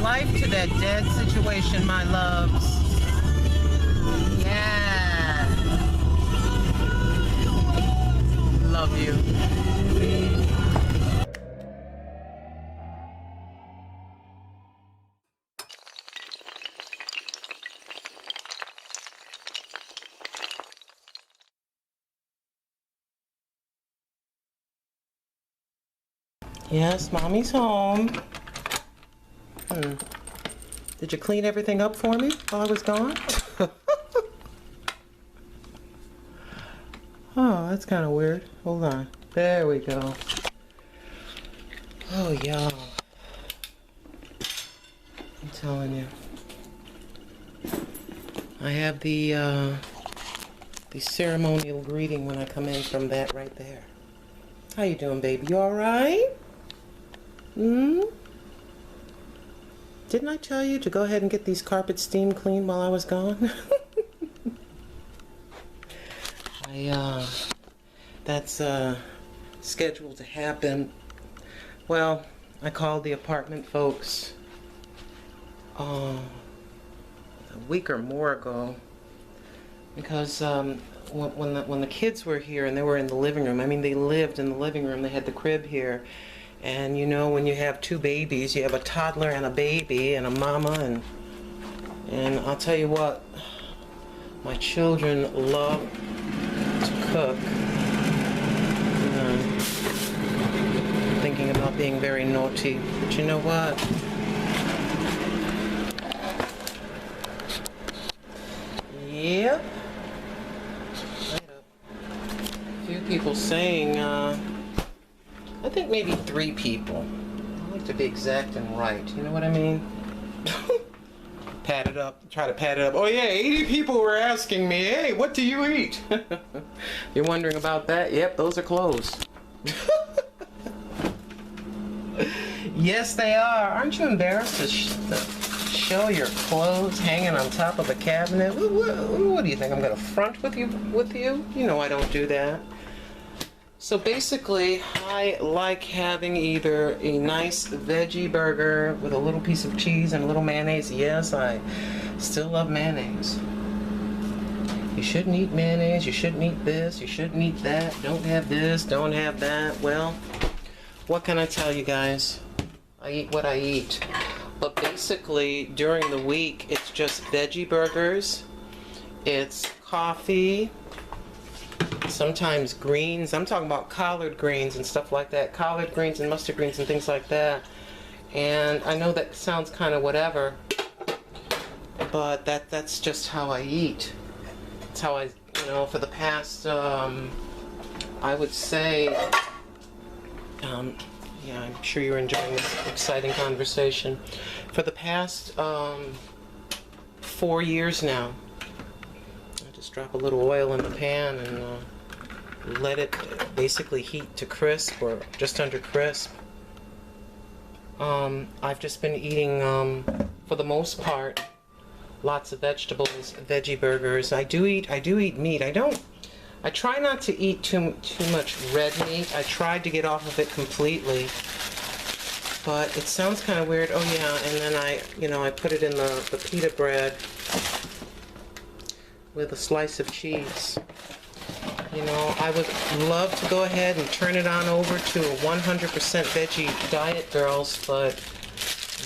life to that dead situation, my loves. Yeah. Love you. Yes, Mommy's home. Did you clean everything up for me while I was gone? Oh, that's kind of weird. Hold on. There we go. Oh, y'all. I'm telling you. I have the ceremonial greeting when I come in from that right there. How you doing, baby? You all right? Didn't I tell you to go ahead and get these carpets steam cleaned while I was gone? That's scheduled to happen. Well, I called the apartment folks a week or more ago because when the kids were here and they were in the living room, I mean, they lived in the living room, they had the crib here. And you know, when you have two babies, you have a toddler and a baby and a mama, and I'll tell you what, my children love to cook. I'm thinking about being very naughty, but you know what? Yep. A few people saying, I think maybe 3 people. I like to be exact and right. You know what I mean? Pat it up. Try to pat it up. Oh yeah, 80 people were asking me, hey, what do you eat? You're wondering about that? Yep, those are clothes. Yes, they are. Aren't you embarrassed to show your clothes hanging on top of a cabinet? What do you think? I'm going to front with you? You know I don't do that. So basically, I like having either a nice veggie burger with a little piece of cheese and a little mayonnaise. Yes, I still love mayonnaise. You shouldn't eat mayonnaise, you shouldn't eat this, you shouldn't eat that, don't have this, don't have that. Well, what can I tell you guys? I eat what I eat. But basically, during the week, it's just veggie burgers, it's coffee, sometimes greens. I'm talking about collard greens and stuff like that. Collard greens and mustard greens and things like that. And I know that sounds kind of whatever, but that's just how I eat. It's how I, you know, for the past, I would say, yeah, I'm sure you're enjoying this exciting conversation. For the past 4 years now, I just drop a little oil in the pan and let it basically heat to crisp or just under crisp. I've just been eating, for the most part, lots of vegetables, veggie burgers. I do eat meat. I try not to eat too much red meat. I tried to get off of it completely, but it sounds kind of weird. Oh yeah, and then I put it in the pita bread with a slice of cheese. You know, I would love to go ahead and turn it on over to a 100% veggie diet, girls, but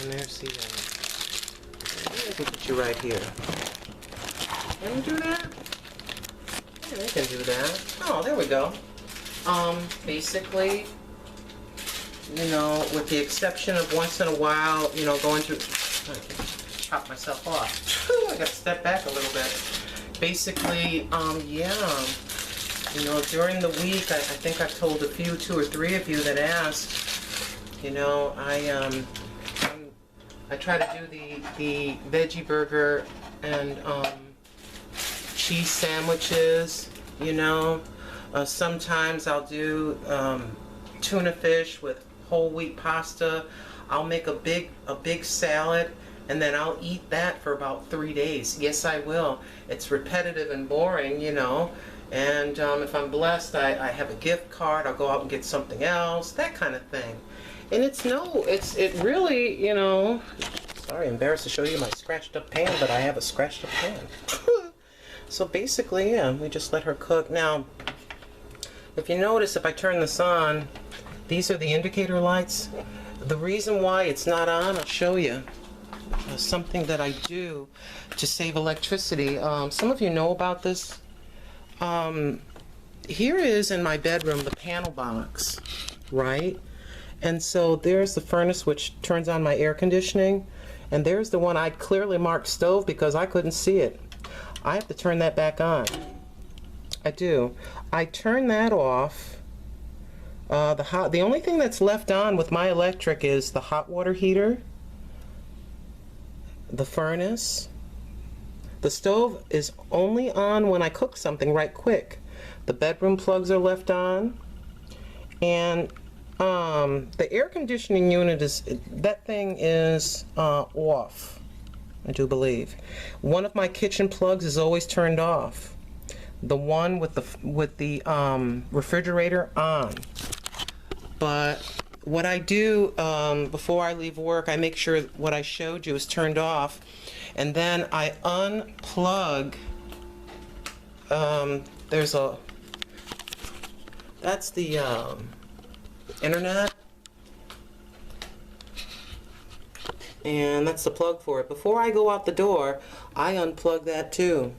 and there's the let me put you right here. Can we do that? Yeah, I can do that. Oh, there we go. Basically, you know, with the exception of once in a while, you know, going through, I can chop myself off. I got to step back a little bit. Basically, yeah, you know, during the week, I think I've told a few, 2 or 3 of you that asked, you know, I try to do the veggie burger and cheese sandwiches, you know. Sometimes I'll do tuna fish with whole wheat pasta. I'll make a big salad, and then I'll eat that for about 3 days. Yes, I will. It's repetitive and boring, you know. And if I'm blessed, I have a gift card. I'll go out and get something else, that kind of thing. And it really, you know, Sorry, embarrassed to show you my scratched up pan, but I have a scratched up pan. So basically, yeah, we just let her cook. Now, if you notice, if I turn this on, these are the indicator lights. The reason why it's not on, I'll show you. Something that I do to save electricity. Some of you know about this. Here is in my bedroom the panel box, right? And so there's the furnace which turns on my air conditioning, and there's the one I clearly marked stove because I couldn't see it. I have to turn that back on. I do. I turn that off. The only thing that's left on with my electric is the hot water heater, the furnace. The stove is only on when I cook something right quick. The bedroom plugs are left on, and the air conditioning unit that thing is off, I do believe. One of my kitchen plugs is always turned off. The one with the refrigerator on. But what I do before I leave work, I make sure what I showed you is turned off, and then I unplug. That's the internet, and that's the plug for it. Before I go out the door, I unplug that too.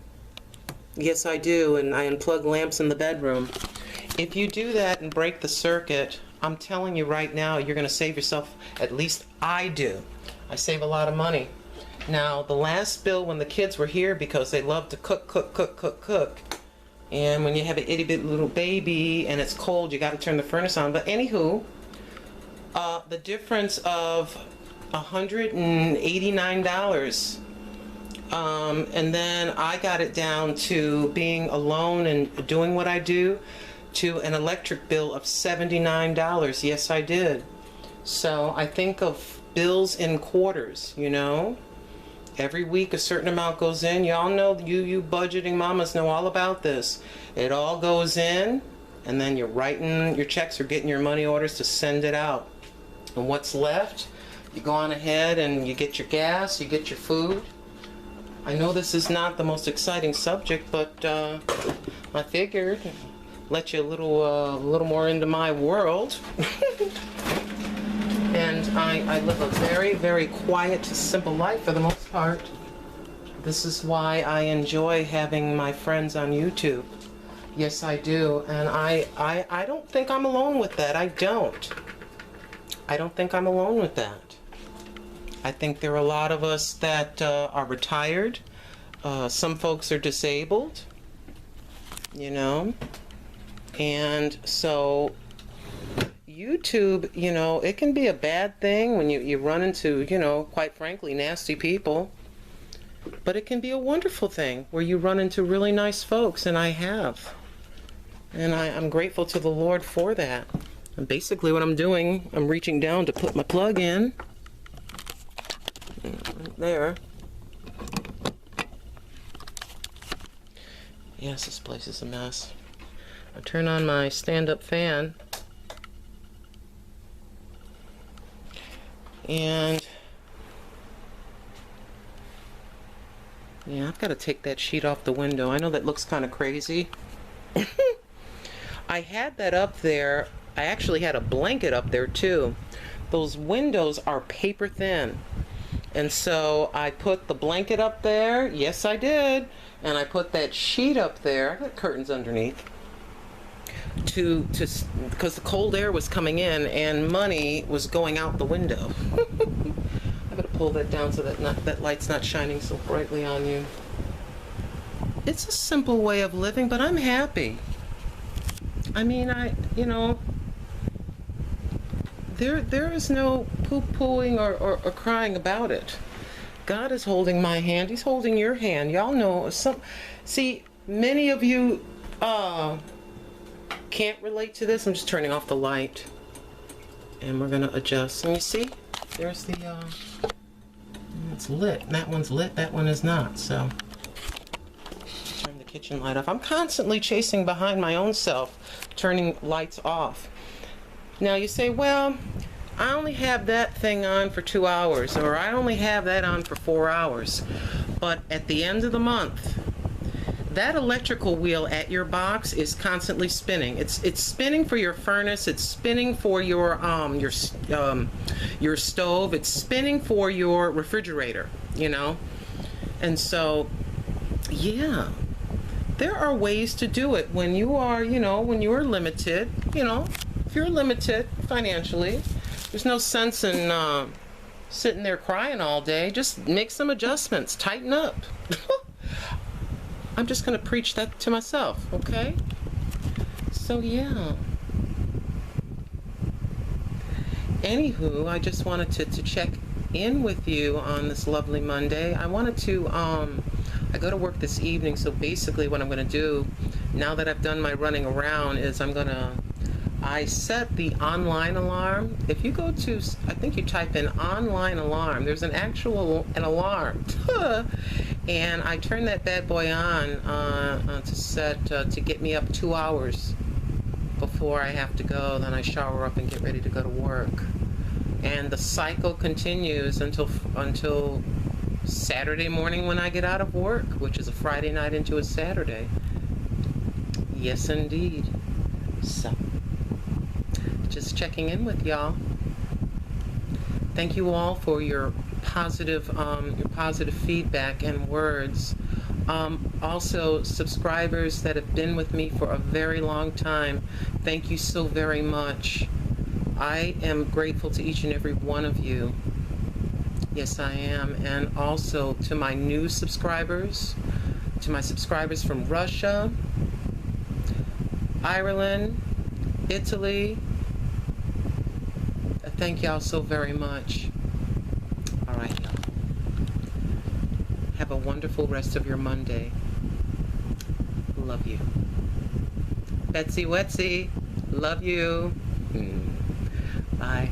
Yes, I do, and I unplug lamps in the bedroom. If you do that and break the circuit, I'm telling you right now, you're going to save yourself, at least I do. I save a lot of money. Now, the last bill when the kids were here, because they love to cook, and when you have an itty bitty little baby and it's cold, you got to turn the furnace on. But anywho, the difference of $189, and then I got it down to being alone and doing what I do, to an electric bill of $79. Yes, I did. So I think of bills in quarters, you know. Every week a certain amount goes in. Y'all know, you budgeting mamas know all about this. It all goes in, and then you're writing your checks or getting your money orders to send it out. And what's left, you go on ahead and you get your gas, you get your food. I know this is not the most exciting subject, but I figured let you a little more into my world. And I live a very, very quiet, simple life for the most part. This is why I enjoy having my friends on YouTube. Yes, I do. And I don't think I'm alone with that. I don't think I'm alone with that. I think there are a lot of us that are retired. Some folks are disabled, you know. And so YouTube, you know, it can be a bad thing when you run into, you know, quite frankly, nasty people. But it can be a wonderful thing where you run into really nice folks, and I have. And I'm grateful to the Lord for that. And basically what I'm doing, I'm reaching down to put my plug in. Right there. Yes, this place is a mess. I turn on my stand-up fan. And yeah, I've got to take that sheet off the window. I know that looks kind of crazy. I had that up there. I actually had a blanket up there too. Those windows are paper thin. And so I put the blanket up there. Yes, I did. And I put that sheet up there. I got curtains underneath. Because the cold air was coming in and money was going out the window. I gotta pull that down so that light's not shining so brightly on you. It's a simple way of living, but I'm happy. I mean, you know, there is no poo-pooing or crying about it. God is holding my hand. He's holding your hand. Y'all know see, many of you can't relate to this. I'm just turning off the light, and we're gonna adjust. And you see, there's the it's lit. That one's lit. That one is not. So turn the kitchen light off. I'm constantly chasing behind my own self, turning lights off. Now you say, well, I only have that thing on for 2 hours, or I only have that on for 4 hours. But at the end of the month, that electrical wheel at your box is constantly spinning. It's spinning for your furnace. It's spinning for your stove. It's spinning for your refrigerator. You know, and so yeah, there are ways to do it when you are, when you are limited. If you're limited financially, there's no sense in sitting there crying all day. Just make some adjustments. Tighten up. I'm just going to preach that to myself, okay? So, yeah. Anywho, I just wanted to check in with you on this lovely Monday. I wanted to, I go to work this evening, so basically what I'm going to do, now that I've done my running around, is I set the online alarm. If you go to, I think you type in online alarm, there's an alarm. And I turn that bad boy on to set, to get me up 2 hours before I have to go. Then I shower up and get ready to go to work. And the cycle continues until Saturday morning when I get out of work, which is a Friday night into a Saturday. Yes, indeed. So, just checking in with y'all. Thank you all for your positive feedback and words. Also, subscribers that have been with me for a very long time, thank you so very much. I am grateful to each and every one of you. Yes, I am. And also to my new subscribers, to my subscribers from Russia, Ireland, Italy. Thank y'all so very much. All right, y'all. Have a wonderful rest of your Monday. Love you. Betsy Wetsy, love you. Bye.